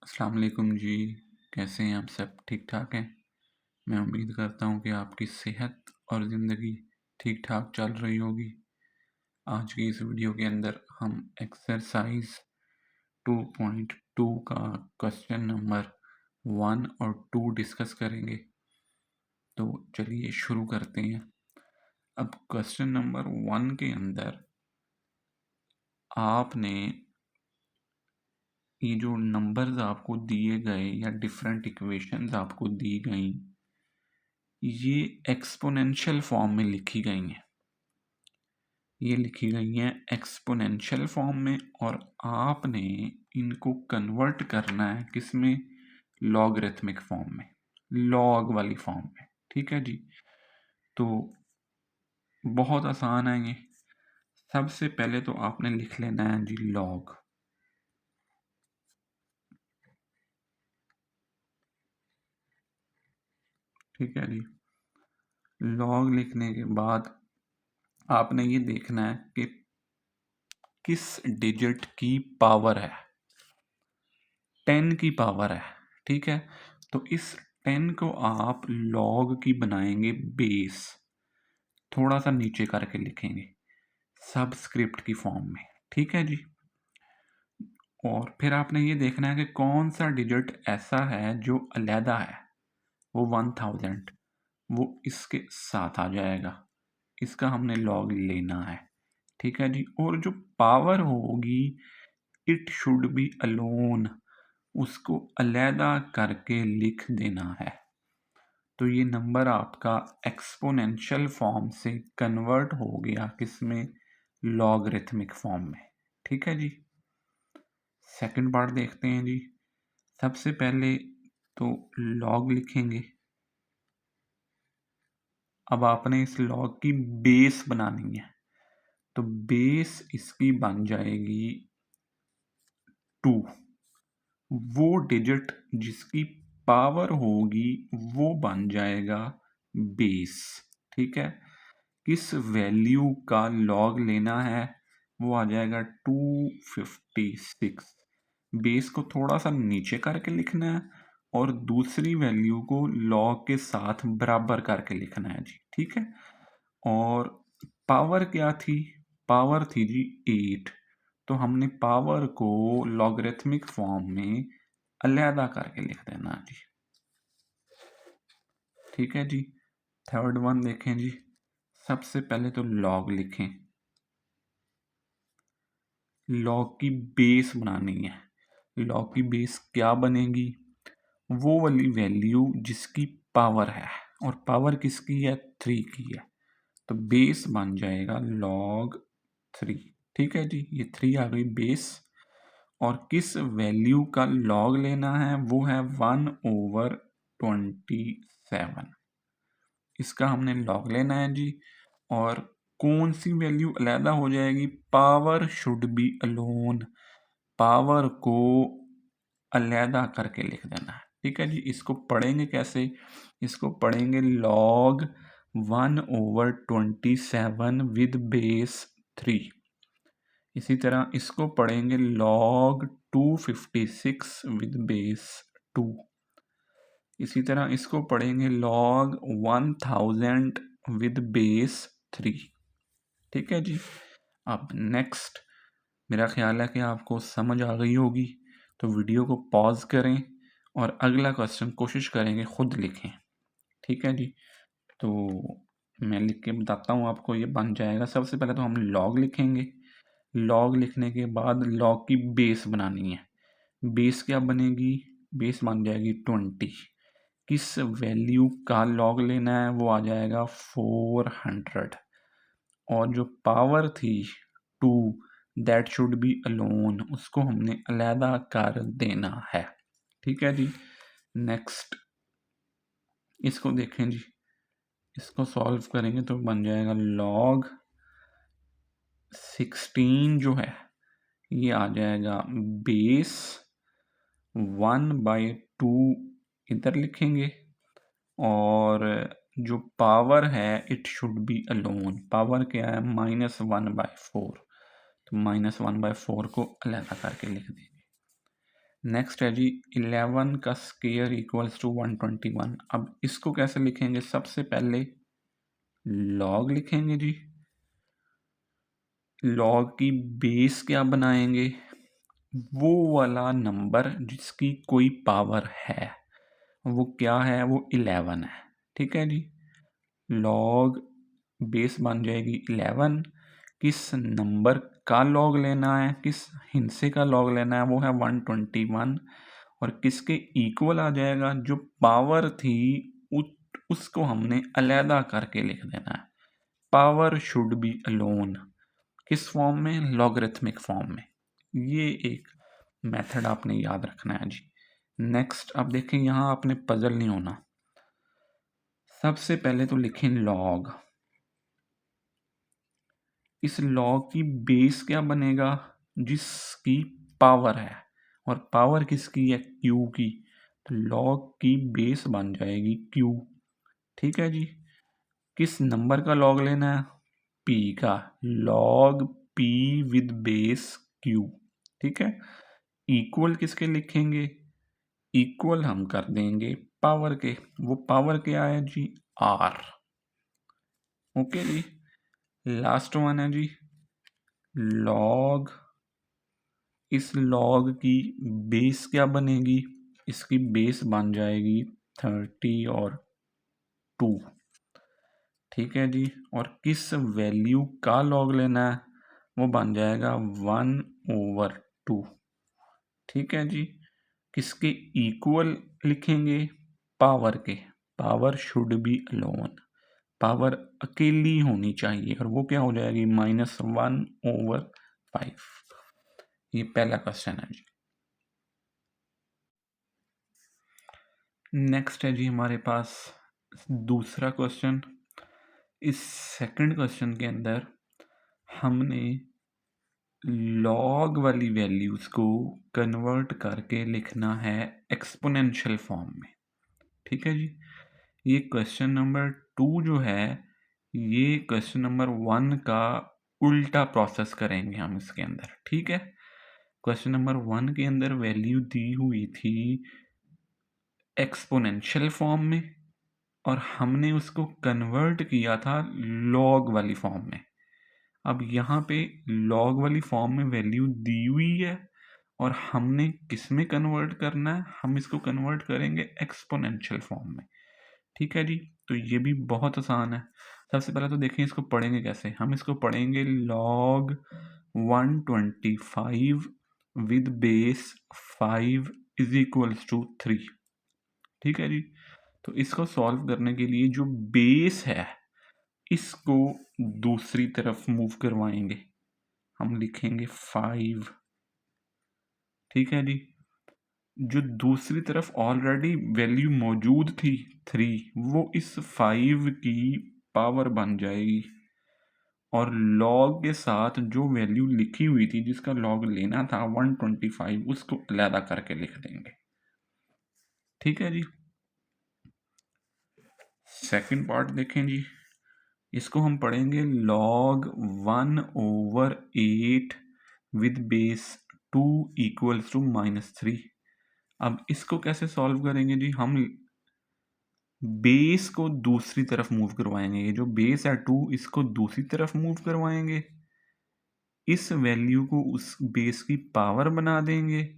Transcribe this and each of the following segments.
अस्सलाम वालेकुम जी। कैसे हैं आप? सब ठीक ठाक हैं? मैं उम्मीद करता हूँ कि आपकी सेहत और ज़िंदगी ठीक ठाक चल रही होगी। आज की इस वीडियो के अंदर हम एक्सरसाइज 2.2 का क्वेश्चन नंबर 1 और 2 डिस्कस करेंगे। तो चलिए शुरू करते हैं। अब क्वेश्चन नंबर 1 के अंदर आपने ये जो नंबर्स आपको दिए गए या डिफरेंट इक्वेशंस आपको दी गई, ये एक्सपोनेंशियल फॉर्म में लिखी गई हैं। ये लिखी गई हैं एक्सपोनेंशियल फॉर्म में और आपने इनको कन्वर्ट करना है किसमें? लॉगरिथमिक फॉर्म में, लॉग वाली फॉर्म में। ठीक है जी। तो बहुत आसान है ये। सबसे पहले तो आपने लिख लेना है जी लॉग। ठीक है जी। लॉग लिखने के बाद आपने ये देखना है कि किस डिजिट की पावर है। 10 की पावर है। ठीक है। तो इस 10 को आप लॉग की बनाएंगे बेस, थोड़ा सा नीचे करके लिखेंगे सबस्क्रिप्ट की फॉर्म में। ठीक है जी। और फिर आपने ये देखना है कि कौन सा डिजिट ऐसा है जो अलहदा है, वो 1000 वो इसके साथ आ जाएगा, इसका हमने लॉग लेना है। ठीक है जी। और जो पावर होगी, इट शुड बी अलोन, उसको अलहदा करके लिख देना है। तो ये नंबर आपका एक्सपोनेंशियल फॉर्म से कन्वर्ट हो गया किसमें? लॉगरिथमिक फॉर्म में। ठीक है जी। सेकंड पार्ट देखते हैं जी। सबसे पहले तो लॉग लिखेंगे। अब आपने इस लॉग की बेस बनानी है, तो बेस इसकी बन जाएगी 2। वो डिजिट जिसकी पावर होगी वो बन जाएगा बेस। ठीक है। किस वैल्यू का लॉग लेना है? वो आ जाएगा 256। बेस को थोड़ा सा नीचे करके लिखना है और दूसरी वैल्यू को लॉग के साथ बराबर करके लिखना है जी। ठीक है। और पावर क्या थी? पावर थी जी 8। तो हमने पावर को लॉगरिथमिक फॉर्म में अलहदा करके लिख देना जी। ठीक है जी। थर्ड वन देखें जी। सबसे पहले तो लॉग लिखें, लॉग की बेस बनानी है। लॉग की बेस क्या बनेगी? वो वाली वैल्यू जिसकी पावर है, और पावर किसकी है? 3 की है। तो बेस बन जाएगा log 3। ठीक है जी। ये 3 आ गई बेस। और किस वैल्यू का log लेना है? वो है 1/27। इसका हमने log लेना है जी। और कौन सी वैल्यू अलहदा हो जाएगी? Power should be alone, power को अलहदा करके लिख देना है। ठीक है जी। इसको पढ़ेंगे कैसे? इसको पढ़ेंगे log 1/27 विद बेस 3। इसी तरह इसको पढ़ेंगे log 256 विद बेस 2। इसी तरह इसको पढ़ेंगे log 1000 विद बेस 3। ठीक है जी। अब नेक्स्ट, मेरा ख्याल है कि आपको समझ आ गई होगी। तो वीडियो को पॉज करें और अगला क्वेश्चन कोशिश करेंगे खुद लिखें। ठीक है जी। तो मैं लिख के बताता हूँ आपको। ये बन जाएगा, सबसे पहले तो हम लॉग लिखेंगे। लॉग लिखने के बाद लॉग की बेस बनानी है। बेस क्या बनेगी? बेस बन जाएगी 20। किस वैल्यू का लॉग लेना है? वो आ जाएगा 400। और जो पावर थी 2, दैट शुड बी अलोन, उसको हमने अलहदा कर देना है। ठीक है जी। नेक्स्ट इसको देखें जी। इसको सॉल्व करेंगे तो बन जाएगा log 16 जो है ये आ जाएगा बेस 1/2 इधर लिखेंगे। और जो पावर है it should be alone, power क्या है? -1/4। तो -1/4 को अलग करके लिख देंगे। नेक्स्ट है जी 11 का स्क्वायर इक्वल्स टू 121। अब इसको कैसे लिखेंगे? सबसे पहले लॉग लिखेंगे जी। लॉग की बेस क्या बनाएंगे? वो वाला नंबर जिसकी कोई पावर है, वो क्या है? वो 11 है। ठीक है जी। लॉग बेस बन जाएगी 11। किस नंबर का लॉग लेना है, किस हिस्से का लॉग लेना है? वो है 121। और किसके इक्वल आ जाएगा? जो पावर थी उसको हमने अलहदा करके लिख देना है। Power should be alone. किस फॉर्म में? लॉगरिथमिक फॉर्म में। ये एक मेथड आपने याद रखना है जी। नेक्स्ट अब देखें, यहाँ आपने पजल नहीं होना। सबसे पहले तो लिखें लॉग। इस लॉग की बेस क्या बनेगा? जिसकी पावर है, और पावर किसकी है? क्यू की। तो लॉग की बेस बन जाएगी क्यू। ठीक है जी। किस नंबर का लॉग लेना है? पी का। Log P with base Q. ठीक है। इक्वल किसके लिखेंगे? इक्वल हम कर देंगे पावर के। वो पावर क्या है जी? आर। ओके जी। लास्ट वन है जी लॉग। इस लॉग की बेस क्या बनेगी? इसकी बेस बन जाएगी 30 और 2। ठीक है जी। और किस वैल्यू का लॉग लेना है? वो बन जाएगा 1/2। ठीक है जी। किसके इक्वल लिखेंगे? पावर के। Power should be alone. Power अकेली होनी चाहिए, और वो क्या हो जाएगी? -1/5। ये पहला क्वेश्चन है जी। नेक्स्ट है जी हमारे पास दूसरा क्वेश्चन। इस सेकंड क्वेश्चन के अंदर हमने लॉग वाली वैल्यूज को कन्वर्ट करके लिखना है एक्सपोनेंशियल फॉर्म में। ठीक है जी। ये क्वेश्चन नंबर 2 जो है, ये क्वेश्चन नंबर 1 का उल्टा प्रोसेस करेंगे हम इसके अंदर। ठीक है। क्वेश्चन नंबर 1 के अंदर वैल्यू दी हुई थी एक्सपोनेंशियल फॉर्म में, और हमने उसको कन्वर्ट किया था लॉग वाली फॉर्म में। अब यहाँ पे लॉग वाली फॉर्म में वैल्यू दी हुई है, और हमने किस में कन्वर्ट करना है? हम इसको कन्वर्ट करेंगे एक्सपोनेंशियल फॉर्म में। ठीक है जी। तो ये भी बहुत आसान है। सबसे पहले तो देखें इसको पढ़ेंगे कैसे। हम इसको पढ़ेंगे log 125 with base 5 is equals to 3। ठीक है जी। तो इसको सॉल्व करने के लिए जो बेस है, इसको दूसरी तरफ मूव करवाएंगे। हम लिखेंगे 5। ठीक है जी। जो दूसरी तरफ ऑलरेडी वैल्यू मौजूद थी 3, वो इस 5 की पावर बन जाएगी, और लॉग के साथ जो वैल्यू लिखी हुई थी जिसका लॉग लेना था 125, उसको अलहदा करके लिख देंगे। ठीक है जी। सेकंड पार्ट देखें जी। इसको हम पढ़ेंगे log 1/8 with base 2 equals to -3। अब इसको कैसे सॉल्व करेंगे जी? हम बेस को दूसरी तरफ मूव करवाएंगे। ये जो बेस है 2, इसको दूसरी तरफ मूव करवाएंगे। इस वैल्यू को उस बेस की पावर बना देंगे,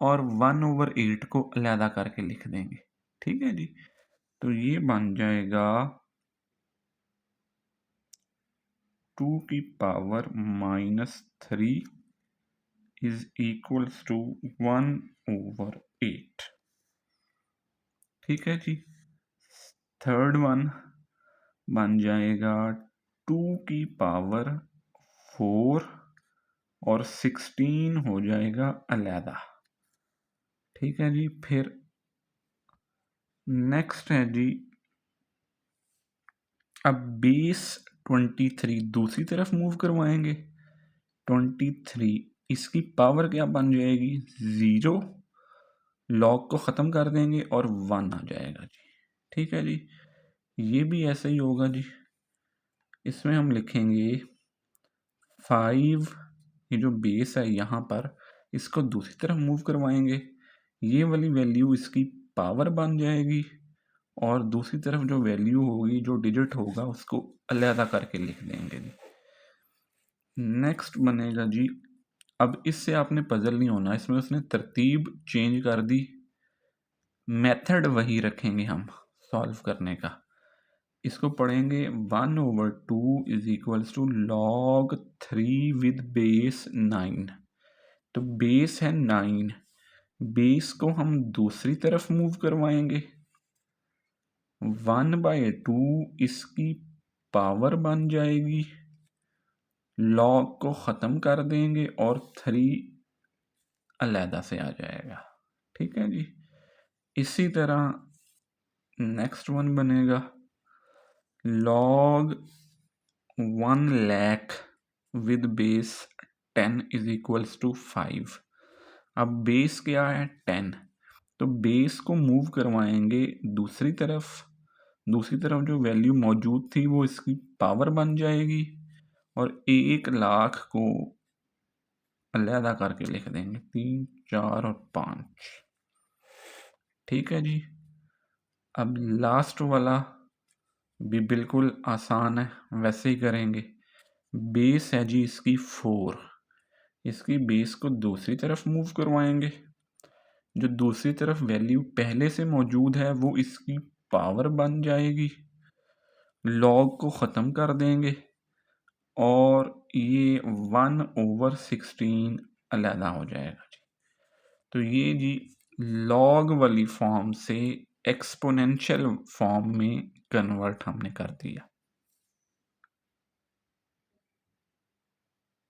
और 1/8 को अलहदा करके लिख देंगे। ठीक है जी। तो ये बन जाएगा 2 की पावर -3 इज इक्वल्स टू 1/8। ठीक है जी। थर्ड वन बन जाएगा 2 की पावर 4, और 16 हो जाएगा अलहदा। ठीक है जी। फिर नेक्स्ट है जी, अब बेस 23 दूसरी तरफ मूव करवाएंगे। 23 इसकी पावर क्या बन जाएगी? 0। लॉग को ख़त्म कर देंगे और 1 आ जाएगा जी। ठीक है जी। ये भी ऐसे ही होगा जी। इसमें हम लिखेंगे 5, ये जो बेस है यहाँ पर, इसको दूसरी तरफ मूव करवाएंगे। ये वाली वैल्यू इसकी पावर बन जाएगी और दूसरी तरफ जो वैल्यू होगी, जो डिजिट होगा, उसको अलहदा करके लिख देंगे जी। नेक्स्ट बनेगा जी, अब इससे आपने पजल नहीं होना, इसमें उसने तरतीब चेंज कर दी, मेथड वही रखेंगे हम सॉल्व करने का। इसको पढ़ेंगे 1/2 is equals to log 3 with base 9। तो बेस है 9, बेस को हम दूसरी तरफ मूव करवाएंगे, 1/2 इसकी पावर बन जाएगी, लॉग को ख़त्म कर देंगे और 3 अलहदा से आ जाएगा। ठीक है जी। इसी तरह नेक्स्ट वन बनेगा log 1 lakh with base 10 is equals to 5। अब बेस क्या है 10, तो बेस को मूव करवाएंगे दूसरी तरफ जो वैल्यू मौजूद थी वो इसकी पावर बन जाएगी और 1 लाख को अलहदा करके लिख देंगे 3, 4 और 5। ठीक है जी। अब लास्ट वाला भी बिल्कुल आसान है, वैसे ही करेंगे। बेस है जी इसकी 4, इसकी बेस को दूसरी तरफ मूव करवाएंगे, जो दूसरी तरफ वैल्यू पहले से मौजूद है वो इसकी पावर बन जाएगी, लॉग को ख़त्म कर देंगे और ये 1/16 अलहदा हो जाएगा जी। तो ये जी लॉग वाली फॉर्म से एक्सपोनेंशियल फॉर्म में कन्वर्ट हमने कर दिया।